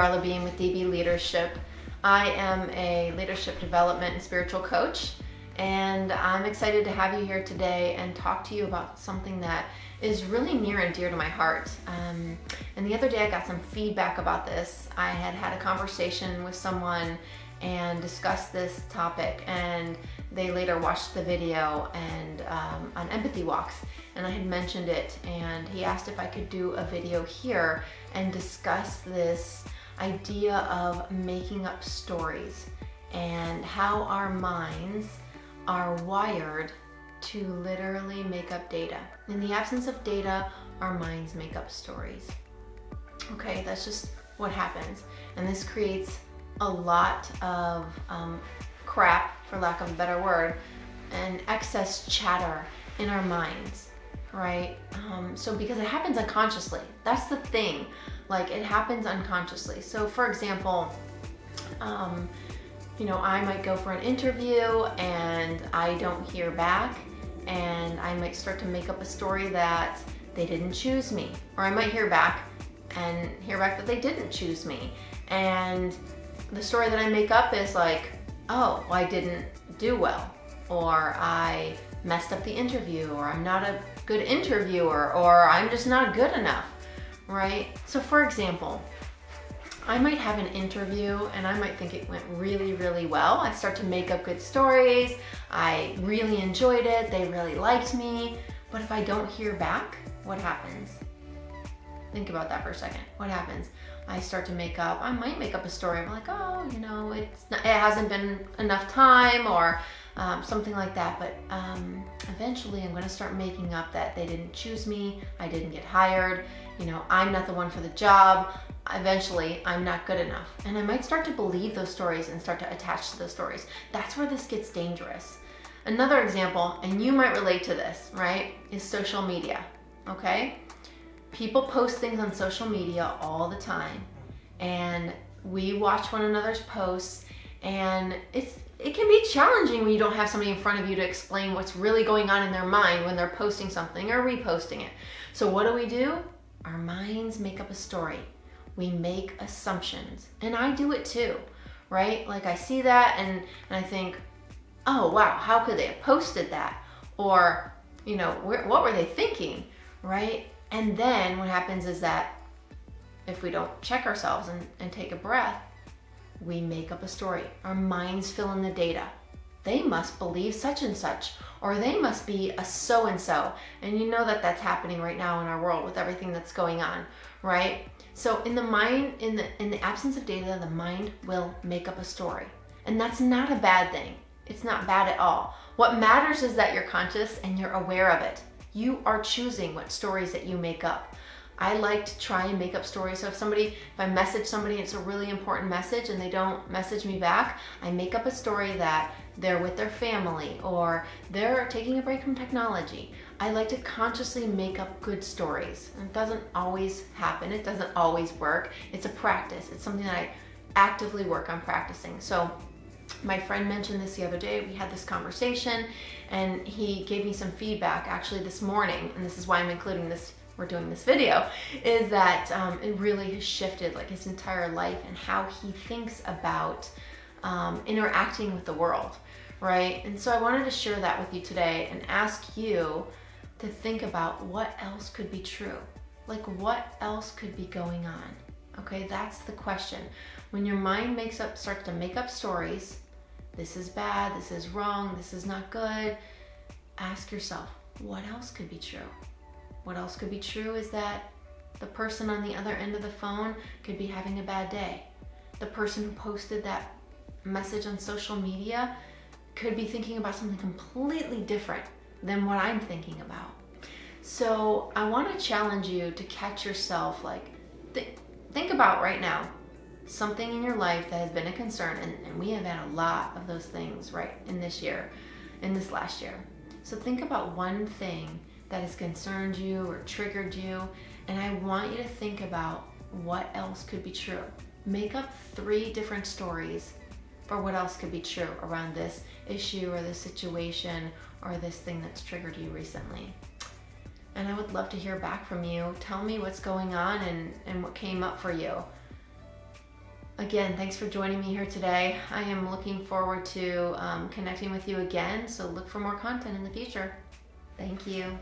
Darla Beam with DB Leadership. I am a leadership development and spiritual coach, and I'm excited to have you here today and talk to you about something that is really near and dear to my heart. And the other day I got some feedback about this. I had a conversation with someone and discussed this topic, and they later watched the video and on empathy walks, and I had mentioned it, and he asked if I could do a video here and discuss this idea of making up stories and how our minds are wired to literally make up data. In the absence of data, our minds make up stories. Okay, that's just what happens. And this creates a lot of crap, for lack of a better word, and excess chatter in our minds, right? So because it happens unconsciously, that's the thing. Like, it happens unconsciously. So for example, I might go for an interview and I don't hear back, and I might start to make up a story that they didn't choose me. Or I might hear back that they didn't choose me. And the story that I make up is like, oh, well, I didn't do well, or I messed up the interview, or I'm not a good interviewer, or I'm just not good enough, right? So for example, I might have an interview and I might think it went really, really well. I start to make up good stories. I really enjoyed it. They really liked me. But if I don't hear back, what happens? Think about that for a second. What happens? I might make up a story. I'm like, oh, it hasn't been enough time, or something like that. But eventually I'm going to start making up that they didn't choose me. I didn't get hired. I'm not the one for the job. Eventually I'm not good enough. And I might start to believe those stories and start to attach to those stories. That's where this gets dangerous. Another example, and you might relate to this, right, is social media, okay? People post things on social media all the time, and we watch one another's posts, and it can be challenging when you don't have somebody in front of you to explain what's really going on in their mind when they're posting something or reposting it. So what do? Our minds make up a story. We make assumptions, and I do it too, right? Like, I see that and I think, oh wow, how could they have posted that? Or, what were they thinking, right? And then what happens is that if we don't check ourselves and take a breath, we make up a story. Our minds fill in the data. They must believe such and such, or they must be a so-and-so. And you know that that's happening right now in our world with everything that's going on, right? So in the absence of data, the mind will make up a story. And that's not a bad thing. It's not bad at all. What matters is that you're conscious and you're aware of it. You are choosing what stories that you make up. I like to try and make up stories. So if I message somebody and it's a really important message and they don't message me back, I make up a story that they're with their family or they're taking a break from technology. I like to consciously make up good stories. It doesn't always happen. It doesn't always work. It's a practice. It's something that I actively work on practicing. So my friend mentioned this the other day. We had this conversation and he gave me some feedback actually this morning, and this is why I'm including this, we're doing this video, is that it really has shifted like his entire life and how he thinks about interacting with the world, right? And so I wanted to share that with you today and ask you to think about what else could be true. Like, what else could be going on? Okay, that's the question. When your mind starts to make up stories, this is bad, this is wrong, this is not good, ask yourself, what else could be true? What else could be true is that the person on the other end of the phone could be having a bad day. The person who posted that message on social media could be thinking about something completely different than what I'm thinking about. So I want to challenge you to catch yourself, like, think about right now something in your life that has been a concern, and we have had a lot of those things right in this last year. So think about one thing that has concerned you or triggered you, and I want you to think about what else could be true. Make up 3 different stories for what else could be true around this issue or this situation or this thing that's triggered you recently. And I would love to hear back from you. Tell me what's going on and what came up for you. Again, thanks for joining me here today. I am looking forward to connecting with you again, so look for more content in the future. Thank you.